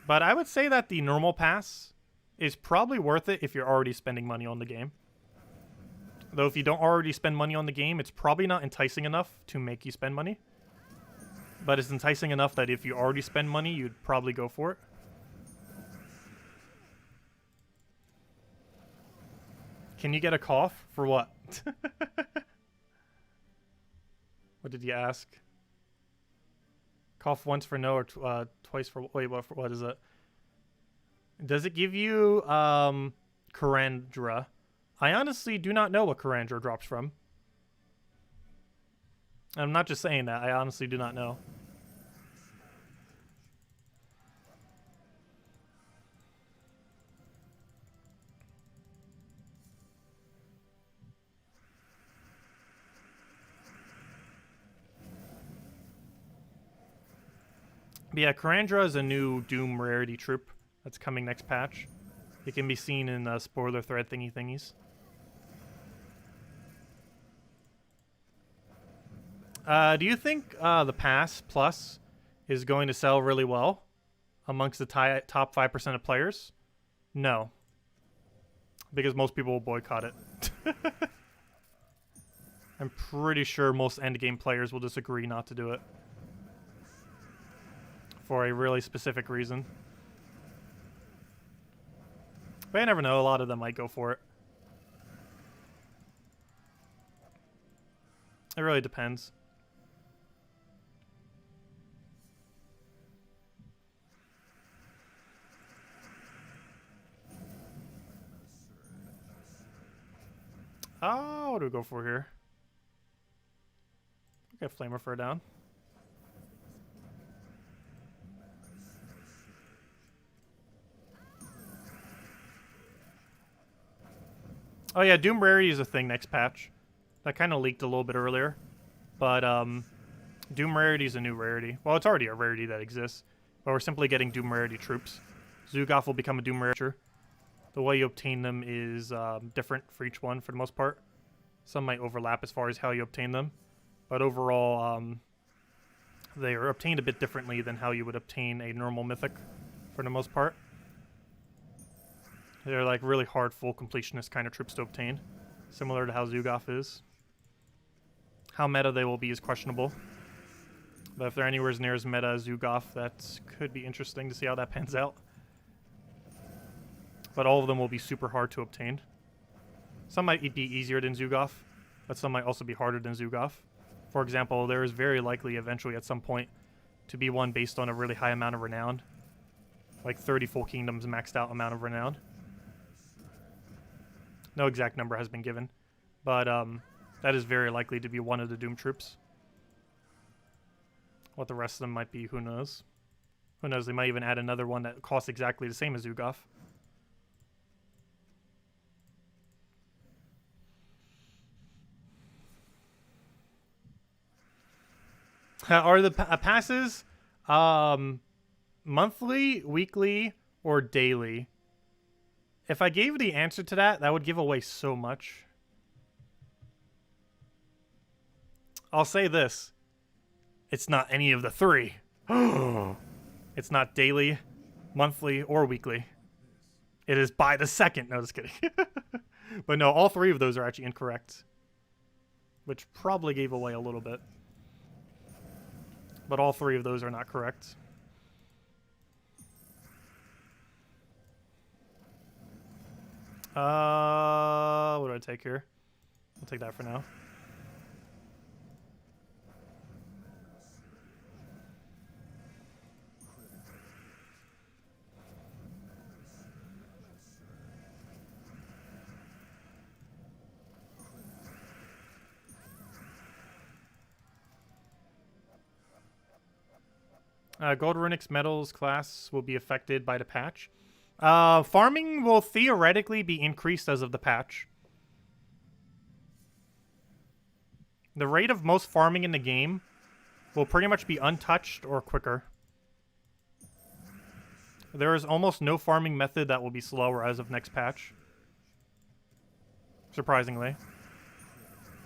But I would say that the normal pass is probably worth it if you're already spending money on the game. Though if you don't already spend money on the game, it's probably not enticing enough to make you spend money. But it's enticing enough that if you already spend money, you'd probably go for it. Can you get a cough? For what? What did you ask? Cough once for no or twice for... Wait, what is it? Does it give you Karandra? I honestly do not know what Karandra drops from. I'm not just saying that. I honestly do not know. But yeah, Karandra is a new Doom rarity troop that's coming next patch. It can be seen in spoiler thread thingies. Do you think the Pass Plus is going to sell really well amongst the top 5% of players? No. Because most people will boycott it. I'm pretty sure most endgame players will just agree not to do it. For a really specific reason. But I never know, a lot of them might go for it. It really depends. Oh, what do we go for here? Get Flamer Fur down. Oh yeah, Doom Rarity is a thing next patch. That kind of leaked a little bit earlier. But Doom Rarity is a new rarity. Well, it's already a rarity that exists. But we're simply getting Doom Rarity troops. Zugoff will become a Doom Rarity. The way you obtain them is different for each one for the most part. Some might overlap as far as how you obtain them. But overall, they are obtained a bit differently than how you would obtain a normal mythic for the most part. They're like really hard, full completionist kind of troops to obtain, similar to how Zugoff is. How meta they will be is questionable, but if they're anywhere as near as meta as Zugoff, that could be interesting to see how that pans out. But all of them will be super hard to obtain. Some might be easier than Zugoff, but some might also be harder than Zugoff. For example, there is very likely eventually at some point to be one based on a really high amount of renown, like 30 full kingdoms maxed out amount of renown. No exact number has been given, but that is very likely to be one of the Doom troops. What the rest of them might be, who knows? Who knows, they might even add another one that costs exactly the same as Zugoff. Are the passes monthly, weekly, or daily? If I gave the answer to that, that would give away so much. I'll say this. It's not any of the three. It's not daily, monthly, or weekly. It is by the second. No, just kidding. But no, all three of those are actually incorrect. Which probably gave away a little bit. But all three of those are not correct. What do I take here? I'll take that for now. Gold Runix Metals class will be affected by the patch. Farming will theoretically be increased as of the patch. The rate of most farming in the game will pretty much be untouched or quicker. There is almost no farming method that will be slower as of next patch. Surprisingly.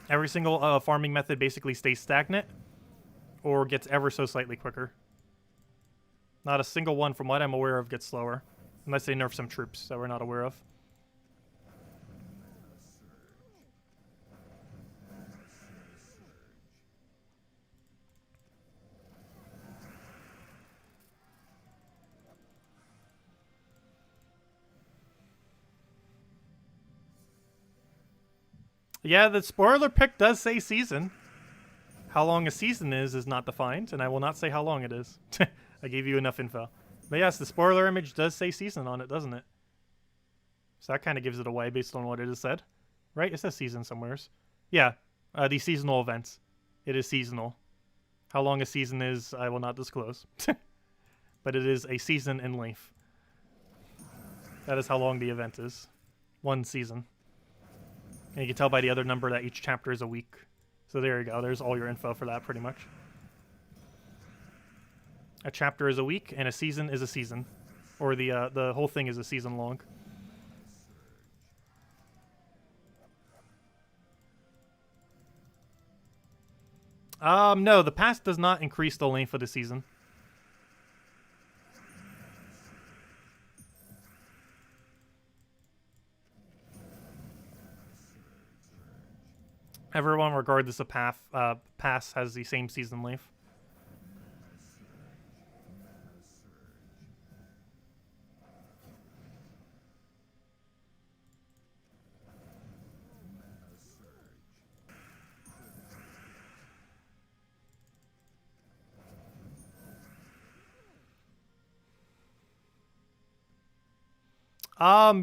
Every single farming method basically stays stagnant or gets ever so slightly quicker. Not a single one, from what I'm aware of, gets slower. Unless they nerf some troops that we're not aware of. Yeah, the spoiler pick does say season. How long a season is not defined, and I will not say how long it is. I gave you enough info. But yes, the spoiler image does say season on it, doesn't it? So that kind of gives it away based on what it has said. Right? It says season somewheres. Yeah, these seasonal events. It is seasonal. How long a season is, I will not disclose. But it is a season in length. That is how long the event is. One season. And you can tell by the other number that each chapter is a week. So there you go. There's all your info for that, pretty much. A chapter is a week, and a season is a season. Or the whole thing is a season long. No, the pass does not increase the length of the season. Everyone, regardless of pass, has the same season length.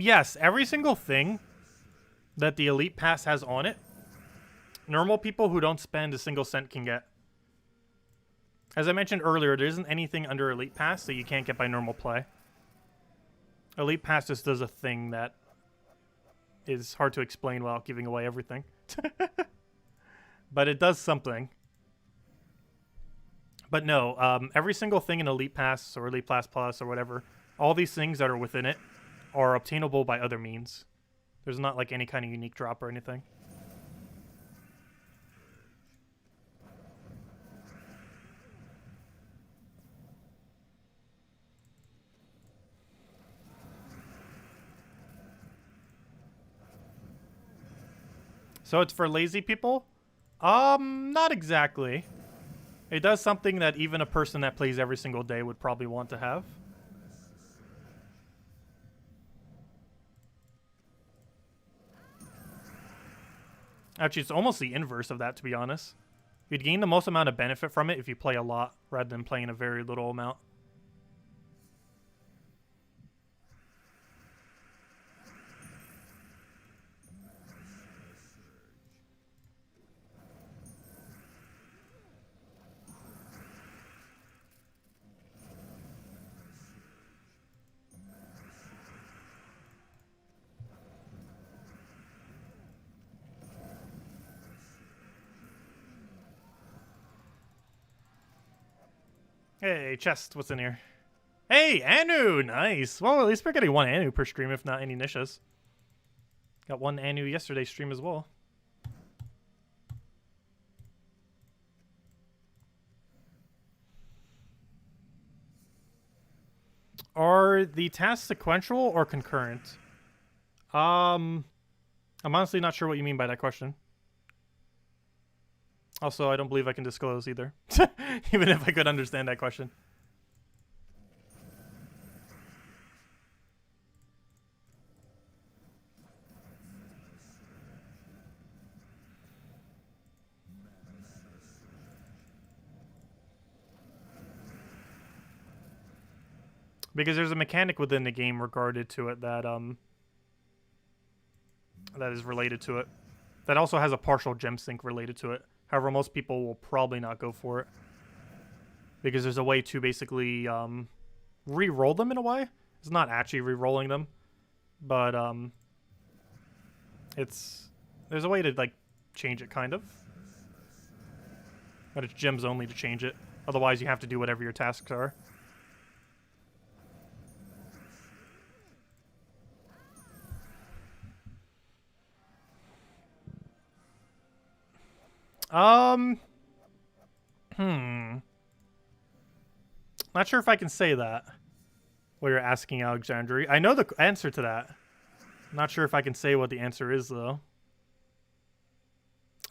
Yes, every single thing that the Elite Pass has on it, normal people who don't spend a single cent can get. As I mentioned earlier, there isn't anything under Elite Pass that you can't get by normal play. Elite Pass just does a thing that is hard to explain without giving away everything. But it does something. But no, every single thing in Elite Pass or Elite Pass Plus or whatever, all these things that are within it are obtainable by other means. There's not like any kind of unique drop or anything. So it's for lazy people? Not exactly. It does something that even a person that plays every single day would probably want to have. Actually, it's almost the inverse of that, to be honest. You'd gain the most amount of benefit from it if you play a lot, rather than playing a very little amount. Hey, chest, what's in here? Hey, Anu, nice. Well, at least we're getting one Anu per stream, if not any niches. Got one Anu yesterday's stream as well. Are the tasks sequential or concurrent? I'm honestly not sure what you mean by that question. Also, I don't believe I can disclose either. Even if I could understand that question. Because there's a mechanic within the game regarded to it that that is related to it. That also has a partial gem sync related to it. However, most people will probably not go for it. Because there's a way to basically re-roll them in a way. It's not actually re-rolling them. But there's a way to like change it kind of. But it's gems only to change it. Otherwise you have to do whatever your tasks are. Not sure if I can say that. What you're asking, Alexandria. I know the answer to that. Not sure if I can say what the answer is, though.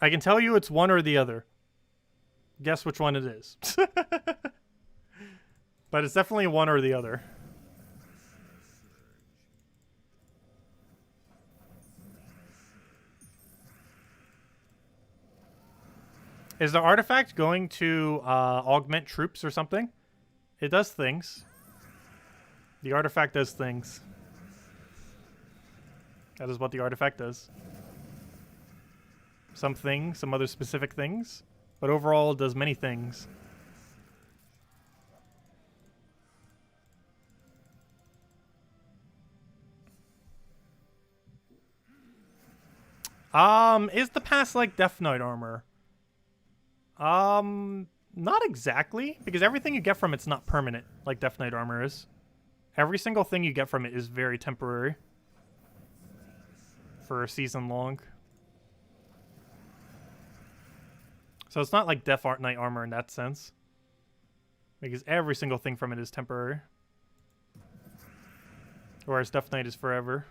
I can tell you it's one or the other. Guess which one it is. But it's definitely one or the other. Is the artifact going to augment troops or something? It does things. The artifact does things. That is what the artifact does. Some things, some other specific things. But overall, it does many things. Is the pass like Death Knight armor? Not exactly, because everything you get from it's not permanent, like Death Knight armor is. Every single thing you get from it is very temporary. For a season long. So it's not like Death Knight armor in that sense. Because every single thing from it is temporary. Whereas Death Knight is forever.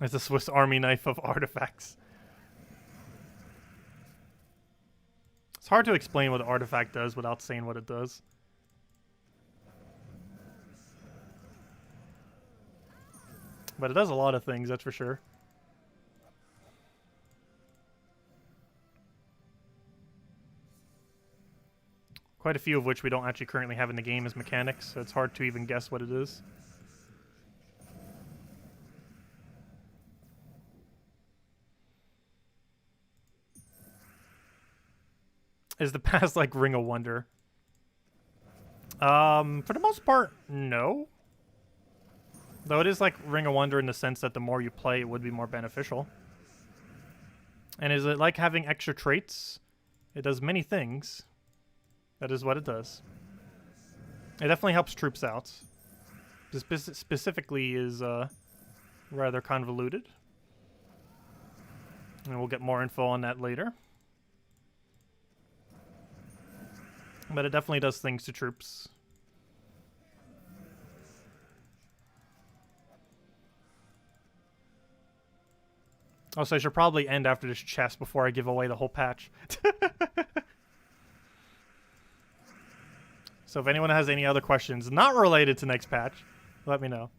It's a Swiss Army knife of artifacts. It's hard to explain what the artifact does without saying what it does. But it does a lot of things, that's for sure. Quite a few of which we don't actually currently have in the game as mechanics, so it's hard to even guess what it is. Is the past like Ring of Wonder? For the most part, no. Though it is like Ring of Wonder in the sense that the more you play, it would be more beneficial. And is it like having extra traits? It does many things. That is what it does. It definitely helps troops out. Specifically is rather convoluted. And we'll get more info on that later. But it definitely does things to troops. Also, I should probably end after this chest before I give away the whole patch. So if anyone has any other questions not related to next patch, let me know.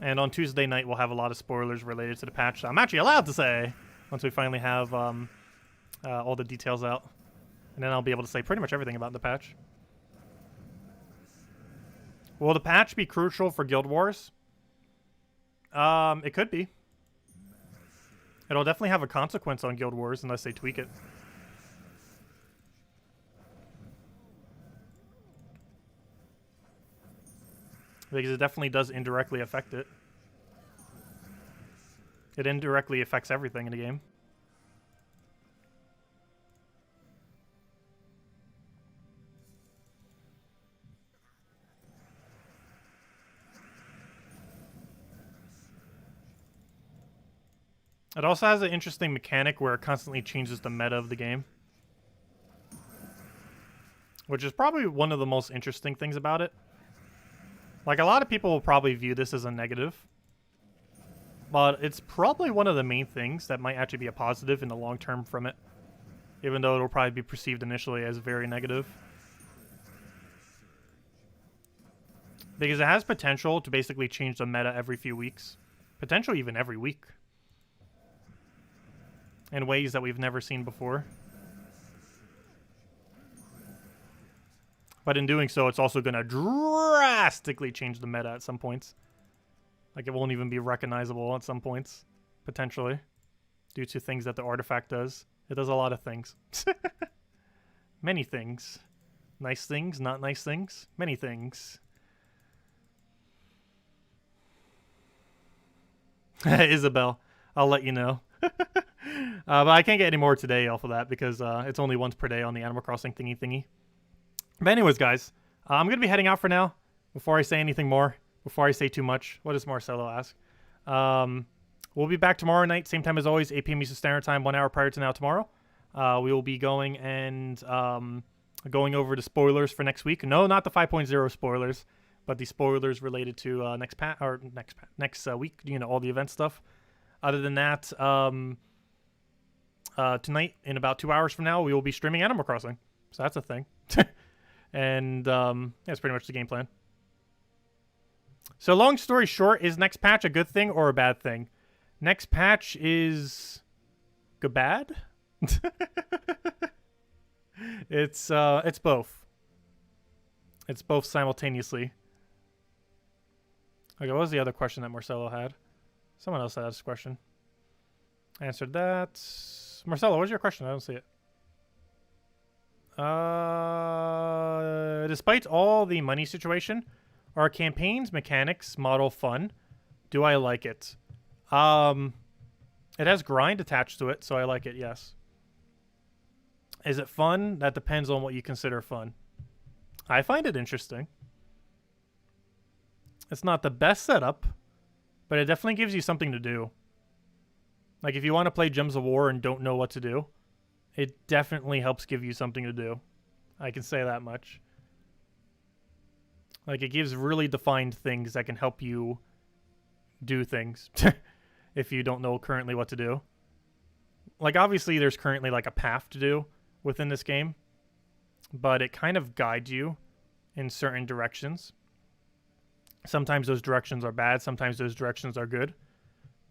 And on Tuesday night, we'll have a lot of spoilers related to the patch. I'm actually allowed to say once we finally have all the details out. And then I'll be able to say pretty much everything about the patch. Will the patch be crucial for Guild Wars? It could be. It'll definitely have a consequence on Guild Wars unless they tweak it. Because it definitely does indirectly affect it. It indirectly affects everything in the game. It also has an interesting mechanic where it constantly changes the meta of the game. Which is probably one of the most interesting things about it. Like, a lot of people will probably view this as a negative. But it's probably one of the main things that might actually be a positive in the long term from it. Even though it'll probably be perceived initially as very negative. Because it has potential to basically change the meta every few weeks. Potentially even every week. In ways that we've never seen before. But in doing so, it's also going to drastically change the meta at some points. Like, it won't even be recognizable at some points, potentially, due to things that the artifact does. It does a lot of things. Many things. Nice things, not nice things. Many things. Isabel, I'll let you know. But I can't get any more today off of that because it's only once per day on the Animal Crossing thingy. But anyways, guys, I'm going to be heading out for now. Before I say anything more, before I say too much, what does Marcelo ask? We'll be back tomorrow night, same time as always, 8 p.m. Eastern Standard Time, 1 hour prior to now tomorrow. We will be going and going over the spoilers for next week. No, not the 5.0 spoilers, but the spoilers related to next week, you know, all the event stuff. Other than that, tonight, in about 2 hours from now, we will be streaming Animal Crossing. So that's a thing. And that's pretty much the game plan. So long story short, is next patch a good thing or a bad thing? Next patch is bad. It's both. It's both simultaneously. Okay, what was the other question that Marcelo had? Someone else had this question. I answered that. Marcelo, what was your question? I don't see it. Despite all the money situation, are campaigns, mechanics, model fun? Do I like it? It has grind attached to it, so I like it, yes. Is it fun? That depends on what you consider fun. I find it interesting. It's not the best setup, but it definitely gives you something to do. Like, if you want to play Gems of War and don't know what to do, it definitely helps give you something to do. I can say that much. Like, it gives really defined things that can help you do things if you don't know currently what to do. Like, obviously, there's currently, like, a path to do within this game, but it kind of guides you in certain directions. Sometimes those directions are bad, sometimes those directions are good,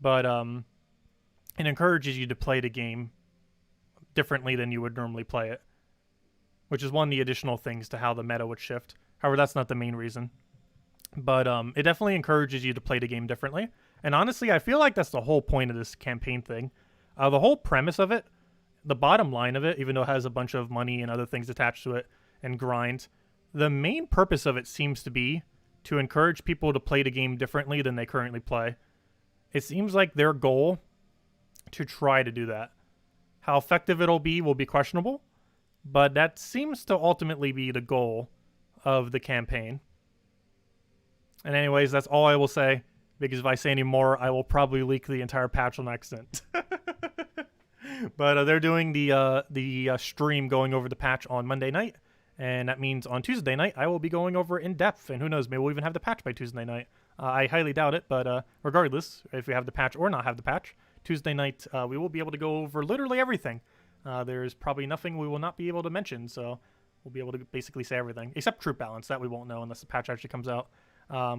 but it encourages you to play the game differently than you would normally play it, which is one of the additional things to how the meta would shift. However, that's not the main reason. But it definitely encourages you to play the game differently. And honestly, I feel like that's the whole point of this campaign thing. The whole premise of it, the bottom line of it, even though it has a bunch of money and other things attached to it and grind, the main purpose of it seems to be to encourage people to play the game differently than they currently play. It seems like their goal to try to do that. How effective it'll be will be questionable, but that seems to ultimately be the goal of the campaign. And anyways, that's all I will say, because if I say any more, I will probably leak the entire patch on accident. But they're doing the stream going over the patch on Monday night, and that means on Tuesday night I will be going over in depth, and who knows, maybe we'll even have the patch by Tuesday night. I highly doubt it, but regardless, if we have the patch or not have the patch, Tuesday night we will be able to go over literally everything. There's probably nothing we will not be able to mention, so we'll be able to basically say everything, except troop balance. That we won't know unless the patch actually comes out.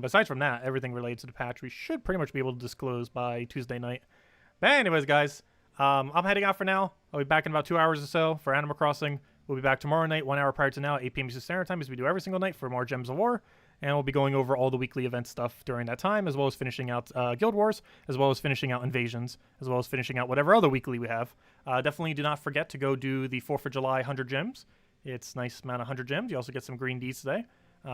Besides from that, everything related to the patch we should pretty much be able to disclose by Tuesday night. But anyways, guys, I'm heading out for now. I'll be back in about 2 hours or so for Animal Crossing. We'll be back tomorrow night, 1 hour prior to now, 8 p.m. Eastern Standard Time, as we do every single night for more Gems of War. and we'll be going over all the weekly event stuff during that time, as well as finishing out Guild Wars, as well as finishing out Invasions, as well as finishing out whatever other weekly we have. Definitely do not forget to go do the 4th of July 100 gems. It's a nice amount of 100 gems. You also get some green deeds today,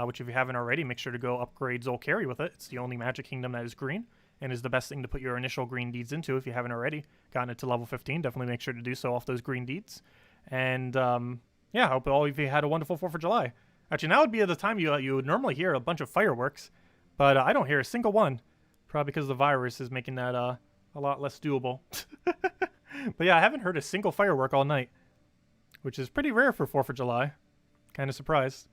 which if you haven't already, make sure to go upgrade Zolkari with it. It's the only Magic Kingdom that is green, and is the best thing to put your initial green deeds into if you haven't already gotten it to level 15. Definitely make sure to do so off those green deeds. And yeah, I hope all of you had a wonderful 4th of July. Actually, now would be the time you would normally hear a bunch of fireworks, but I don't hear a single one. Probably because the virus is making that a lot less doable. But yeah, I haven't heard a single firework all night, which is pretty rare for 4th of July. Kind of surprised.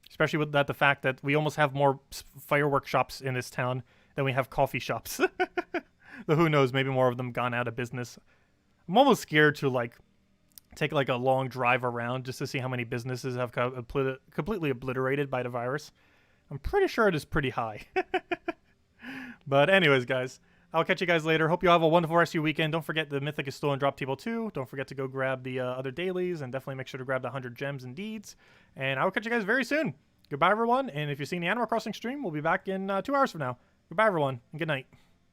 Especially with the fact that we almost have more firework shops in this town than we have coffee shops. Though who knows, maybe more of them gone out of business. I'm almost scared to like take like a long drive around just to see how many businesses have completely obliterated by the virus. I'm pretty sure it is pretty high. But anyways, guys, I'll catch you guys later. Hope you all have a wonderful rest of your weekend. Don't forget the Mythic is still in Drop Table 2. Don't forget to go grab the other dailies, and definitely make sure to grab the 100 gems and deeds. And I will catch you guys very soon. Goodbye, everyone. And if you're seeing the Animal Crossing stream, we'll be back in 2 hours from now. Goodbye, everyone, and good night.